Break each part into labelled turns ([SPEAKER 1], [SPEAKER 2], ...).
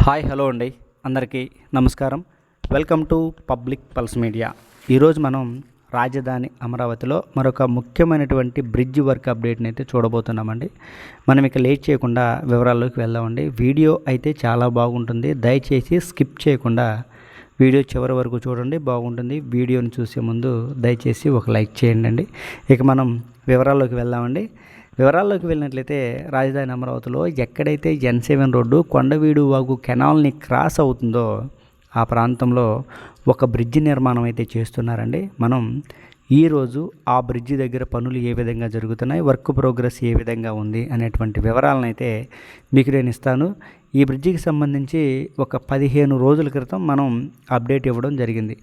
[SPEAKER 1] Hi hello అండి, అందరికీ నమస్కారం. Welcome to public pulse media. ఈరోజు మనం రాజధాని అమరావతిలో మరొక ముఖ్యమైనటువంటి బ్రిడ్జ్ వర్క్ అప్డేట్ని అయితే చూడబోతున్నామండి. మనం ఇక లేట్ చేయకుండా వివరాల్లోకి వెళ్దామండి. వీడియో అయితే చాలా బాగుంటుంది, దయచేసి స్కిప్ చేయకుండా వీడియో చివరి వరకు చూడండి, బాగుంటుంది. వీడియోని చూసే ముందు దయచేసి ఒక లైక్ చేయండి. ఇక మనం వివరాల్లోకి వెళ్దామండి. వివరాల్లోకి వెళ్ళినట్లయితే రాజధాని అమరావతిలో ఎక్కడైతే N7 రోడ్డు కొండవీడు వాగు కెనాల్ని క్రాస్ అవుతుందో ఆ ప్రాంతంలో ఒక బ్రిడ్జి నిర్మాణం అయితే చేస్తున్నారండి. మనం ఈరోజు ఆ బ్రిడ్జి దగ్గర పనులు ఏ విధంగా జరుగుతున్నాయి, వర్క్ ప్రోగ్రెస్ ఏ విధంగా ఉంది అనేటువంటి వివరాలను అయితే మీకు నేను ఇస్తాను. ఈ బ్రిడ్జికి సంబంధించి ఒక 15 రోజుల క్రితం మనం అప్డేట్ ఇవ్వడం జరిగింది.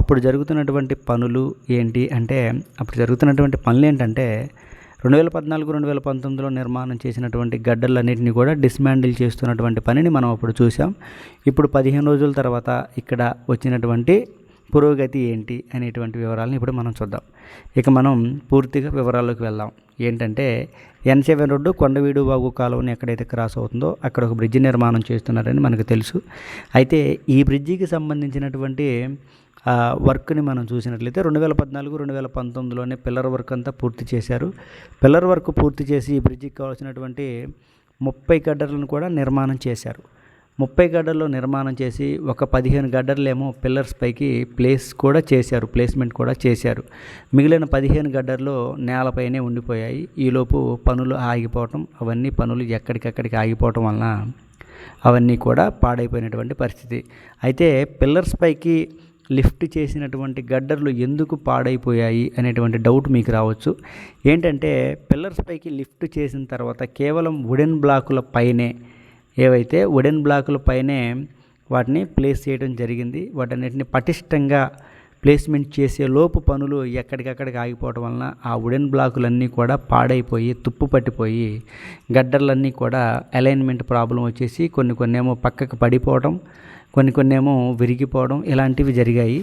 [SPEAKER 1] అప్పుడు జరుగుతున్నటువంటి పనులు ఏంటి అంటే 2014-2019లో నిర్మాణం చేసినటువంటి గడ్డలన్నింటినీ కూడా డిస్మాండిల్ చేస్తున్నటువంటి పనిని మనం అప్పుడు చూసాం. ఇప్పుడు 15 రోజుల తర్వాత ఇక్కడ వచ్చినటువంటి పురోగతి ఏంటి అనేటువంటి వివరాలను ఇప్పుడు మనం చూద్దాం. ఇక మనం పూర్తిగా వివరాల్లోకి వెళ్దాం. ఏంటంటే N7 రోడ్డు కొండవీడు వాగు కాలువని ఎక్కడైతే క్రాస్ అవుతుందో అక్కడ ఒక బ్రిడ్జి నిర్మాణం చేస్తున్నారని మనకు తెలుసు. అయితే ఈ బ్రిడ్జికి సంబంధించినటువంటి వర్క్ని మనం చూసినట్లయితే 2014-2019లోనే పిల్లర్ వర్క్ అంతా పూర్తి చేశారు. పిల్లర్ వర్క్ పూర్తి చేసి ఈ బ్రిడ్జికి కావాల్సినటువంటి 30 గడ్డర్లను కూడా నిర్మాణం చేశారు. 30 గడ్డల్లో నిర్మాణం చేసి ఒక 15 గడ్డర్లేమో పిల్లర్స్ పైకి ప్లేస్మెంట్ కూడా చేశారు. మిగిలిన 15 గడ్డర్లు నేలపైనే ఉండిపోయాయి. ఈలోపు పనులు ఆగిపోవటం, పనులు ఎక్కడికక్కడికి ఆగిపోవటం వలన అవన్నీ కూడా పాడైపోయినటువంటి పరిస్థితి. అయితే పిల్లర్స్ పైకి లిఫ్ట్ చేసినటువంటి గడ్డర్లు ఎందుకు పాడైపోయాయి అనేటువంటి డౌట్ మీకు రావచ్చు. ఏంటంటే పిల్లర్స్ పైకి లిఫ్ట్ చేసిన తర్వాత కేవలం వుడెన్ బ్లాకుల పైనే వాటిని ప్లేస్ చేయడం జరిగింది. వాటన్నిటిని పటిష్టంగా ప్లేస్మెంట్ చేసే లోపు పనులు ఎక్కడికక్కడికి ఆగిపోవడం వలన ఆ వుడెన్ బ్లాకులన్నీ కూడా పాడైపోయి తుప్పు పట్టిపోయి గడ్డర్లన్నీ కూడా అలైన్మెంట్ ప్రాబ్లం వచ్చేసి కొన్నేమో పక్కకు పడిపోవడం, కొన్నేమో విరిగిపోవడం ఇలాంటివి జరిగాయి.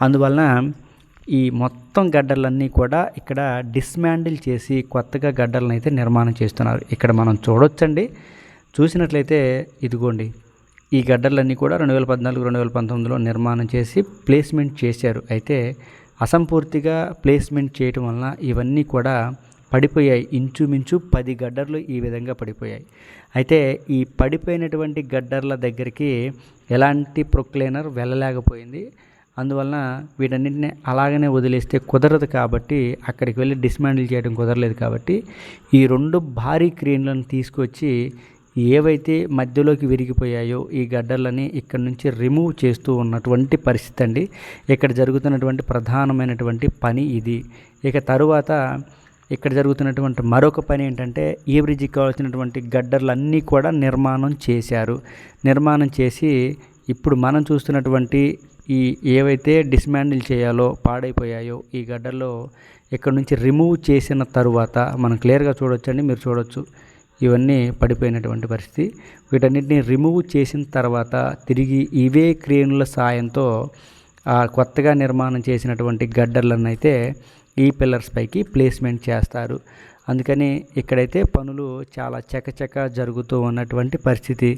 [SPEAKER 1] అందువలన ఈ మొత్తం గడ్డర్లన్నీ కూడా ఇక్కడ డిస్మాండిల్ చేసి కొత్తగా గడ్డలను అయితే నిర్మాణం చేస్తున్నారు. ఇక్కడ మనం చూడొచ్చండి. చూసినట్లయితే ఇదిగోండి, ఈ గడ్డర్లన్నీ కూడా 2014-2019లో నిర్మాణం చేసి ప్లేస్మెంట్ చేశారు. అయితే అసంపూర్తిగా ప్లేస్మెంట్ చేయటం వలన ఇవన్నీ కూడా పడిపోయాయి. ఇంచుమించు 10 గడ్డర్లు ఈ విధంగా పడిపోయాయి. అయితే ఈ పడిపోయినటువంటి గడ్డర్ల దగ్గరికి ఎలాంటి ప్రొక్లైనర్ వెళ్ళలేకపోయింది. అందువలన వీటన్నింటినీ అలాగనే వదిలేస్తే కుదరదు కాబట్టి అక్కడికి వెళ్ళి డిస్మాండిల్ చేయడం కుదరలేదు కాబట్టి ఈ 2 భారీ క్రేన్లను తీసుకొచ్చి ఏవైతే మధ్యలోకి విరిగిపోయాయో ఈ గడ్డర్లని ఇక్కడ నుంచి రిమూవ్ చేస్తూ ఉన్నటువంటి పరిస్థితి అండి. ఇక్కడ జరుగుతున్నటువంటి ప్రధానమైనటువంటి పని ఇది. ఇక తరువాత ఇక్కడ జరుగుతున్నటువంటి మరొక పని ఏంటంటే ఈ బ్రిడ్జికి కావాల్సినటువంటి గడ్డర్లన్నీ కూడా నిర్మాణం చేశారు. నిర్మాణం చేసి ఇప్పుడు మనం చూస్తున్నటువంటి ఈ ఏవైతే డిస్మాండిల్ చేయాలో పాడైపోయాయో ఈ గడ్డల్లో ఇక్కడ నుంచి రిమూవ్ చేసిన తరువాత మనం క్లియర్గా చూడొచ్చండి, మీరు చూడొచ్చు ఇవన్నీ పడిపోయినటువంటి పరిస్థితి. వీటన్నిటిని రిమూవ్ చేసిన తర్వాత తిరిగి ఇవే క్రేన్ల సాయంతో కొత్తగా నిర్మాణం చేసినటువంటి గడ్డర్లను అయితే ఈ పిల్లర్స్ పైకి ప్లేస్మెంట్ చేస్తారు. అందుకని ఇక్కడైతే పనులు చాలా చకచక జరుగుతూ ఉన్నటువంటి పరిస్థితి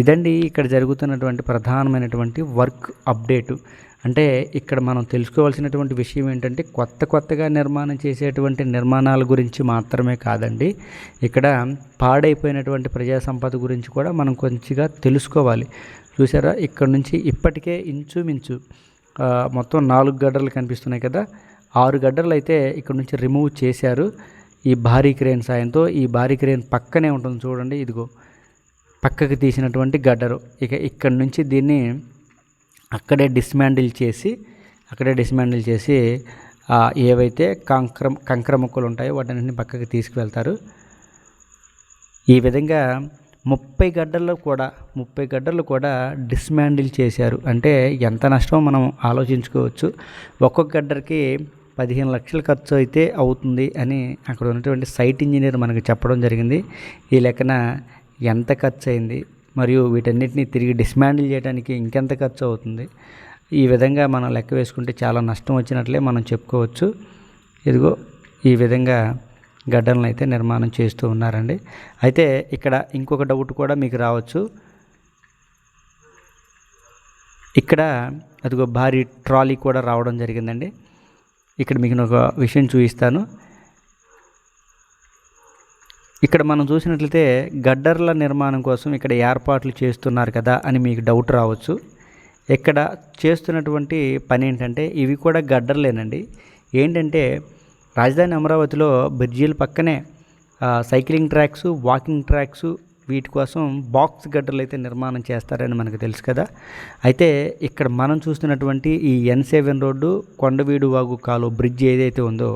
[SPEAKER 1] ఇదండి. ఇక్కడ జరుగుతున్నటువంటి ప్రధానమైనటువంటి వర్క్ అప్డేటు. అంటే ఇక్కడ మనం తెలుసుకోవాల్సినటువంటి విషయం ఏంటంటే కొత్తగా నిర్మాణం చేసేటువంటి నిర్మాణాల గురించి మాత్రమే కాదండి, ఇక్కడ పాడైపోయినటువంటి ప్రజా సంపద గురించి కూడా మనం కొంచెంగా తెలుసుకోవాలి. చూసారా, ఇక్కడ నుంచి ఇప్పటికే ఇంచుమించు మొత్తం 4 గడ్డర్లు కనిపిస్తున్నాయి కదా, 6 గడ్డర్లు అయితే ఇక్కడ నుంచి రిమూవ్ చేశారు ఈ భారీ క్రేన్ సాయంతో. ఈ భారీ క్రేన్ పక్కనే ఉంటుంది చూడండి, ఇదిగో పక్కకి తీసినటువంటి గడ్డరు. ఇక ఇక్కడ నుంచి దీన్ని అక్కడే డిస్మాండిల్ చేసి ఏవైతే కంకర ముక్కలు ఉంటాయో వాటన్నింటిని పక్కకి తీసుకువెళ్తారు. ఈ విధంగా 30 గడ్డర్లు కూడా డిస్మాండిల్ చేశారు. అంటే ఎంత నష్టమో మనం ఆలోచించుకోవచ్చు. ఒక్కొక్క గడ్డర్కి 15 లక్షలు ఖర్చు అయితే అవుతుంది అని అక్కడ ఉన్నటువంటి సైట్ ఇంజనీర్ మనకు చెప్పడం జరిగింది. ఈ లెక్కన ఎంత ఖర్చు అయింది మరియు వీటన్నిటిని తిరిగి డిస్మాండిల్ చేయడానికి ఇంకెంత ఖర్చు అవుతుంది, ఈ విధంగా మనం లెక్క వేసుకుంటే చాలా నష్టం వచ్చినట్లే మనం చెప్పుకోవచ్చు. ఇదిగో ఈ విధంగా గడ్డలను అయితే నిర్మాణం చేస్తూ ఉన్నారండి. అయితే ఇక్కడ ఇంకొక డౌట్ కూడా మీకు రావచ్చు. ఇక్కడ అదిగో భారీ ట్రాలీ కూడా రావడం జరిగిందండి. ఇక్కడ మీకు ఒక విషయం చూపిస్తాను. ఇక్కడ మనం చూసినట్లయితే గడ్డర్ల నిర్మాణం కోసం ఇక్కడ ఏర్పాట్లు చేస్తున్నారు కదా అని మీకు డౌట్ రావచ్చు. ఇక్కడ చేస్తున్నటువంటి పని ఏంటంటే ఇవి కూడా గడ్డర్లేనండి. ఏంటంటే రాజధాని అమరావతిలో బ్రిడ్జీల పక్కనే సైక్లింగ్ ట్రాక్స్, వాకింగ్ ట్రాక్స్ వీటి కోసం బాక్స్ గడ్డర్లు అయితే నిర్మాణం చేస్తారని మనకు తెలుసు కదా. అయితే ఇక్కడ మనం చూస్తున్నటువంటి ఈ N7 రోడ్డు కొండవీడు వాగు కాలువ బ్రిడ్జ్ ఏదైతే ఉందో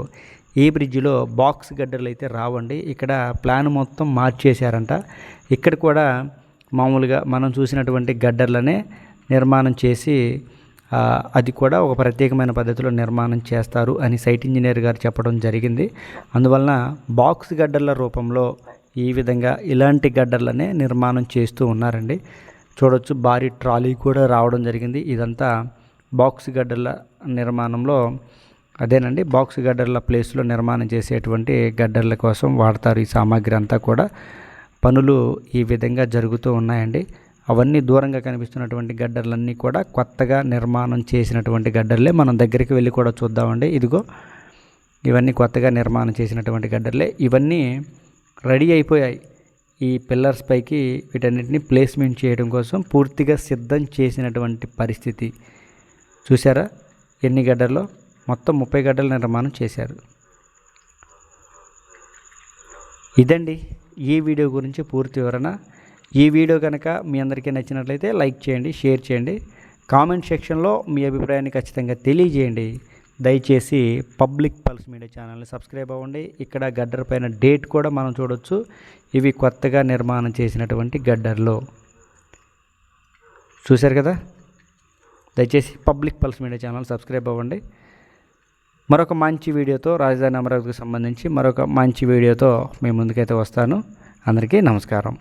[SPEAKER 1] ఈ బ్రిడ్జిలో బాక్స్ గడ్డర్లు అయితే రావండి. ఇక్కడ ప్లాన్ మొత్తం మార్చేశారంట. ఇక్కడ కూడా మామూలుగా మనం చూసినటువంటి గడ్డర్లనే నిర్మాణం చేసి అది కూడా ఒక ప్రత్యేకమైన పద్ధతిలో నిర్మాణం చేస్తారు అని సైట్ ఇంజనీర్ గారు చెప్పడం జరిగింది. అందువలన బాక్స్ గడ్డర్ల రూపంలో ఈ విధంగా ఇలాంటి గడ్డర్లనే నిర్మాణం చేస్తూ ఉన్నారండి. చూడొచ్చు భారీ ట్రాలీ కూడా రావడం జరిగింది. ఇదంతా బాక్స్ గడ్డర్ల నిర్మాణంలో అదేనండి, బాక్స్ గడ్డర్ల ప్లేస్లో నిర్మాణం చేసేటువంటి గడ్డర్ల కోసం వాడతారు ఈ సామాగ్రి అంతా కూడా. పనులు ఈ విధంగా జరుగుతూ ఉన్నాయండి. అవన్నీ దూరంగా కనిపిస్తున్నటువంటి గడ్డర్లన్నీ కూడా కొత్తగా నిర్మాణం చేసినటువంటి గడ్డర్లే. మనం దగ్గరికి వెళ్ళి కూడా చూద్దామండి. ఇదిగో ఇవన్నీ కొత్తగా నిర్మాణం చేసినటువంటి గడ్డర్లే. ఇవన్నీ రెడీ అయిపోయాయి. ఈ పిల్లర్స్ పైకి వీటన్నిటిని ప్లేస్మెంట్ చేయడం కోసం పూర్తిగా సిద్ధం చేసినటువంటి పరిస్థితి. చూసారా ఎన్ని గడ్డర్లో? మొత్తం 30 గడ్డల నిర్మాణం చేశారు. ఇదండి ఈ వీడియో గురించి పూర్తి వివరణ. ఈ వీడియో కనుక మీ అందరికీ నచ్చినట్లయితే లైక్ చేయండి, షేర్ చేయండి, కామెంట్ సెక్షన్లో మీ అభిప్రాయాన్ని ఖచ్చితంగా తెలియజేయండి. దయచేసి పబ్లిక్ పల్స్ మీడియా ఛానల్ని సబ్స్క్రైబ్ అవ్వండి. ఇక్కడ గడ్డర్ పైన డేట్ కూడా మనం చూడొచ్చు. ఇవి కొత్తగా నిర్మాణం చేసినటువంటి గడ్డర్లు. చూశారు కదా. దయచేసి public pulse media channel subscribe అవ్వండి. మరొక మంచి వీడియోతో రాజధాని అమరావతికి సంబంధించి మరొక మంచి వీడియోతో మీ ముందుకైతే వస్తాను. అందరికీ నమస్కారం.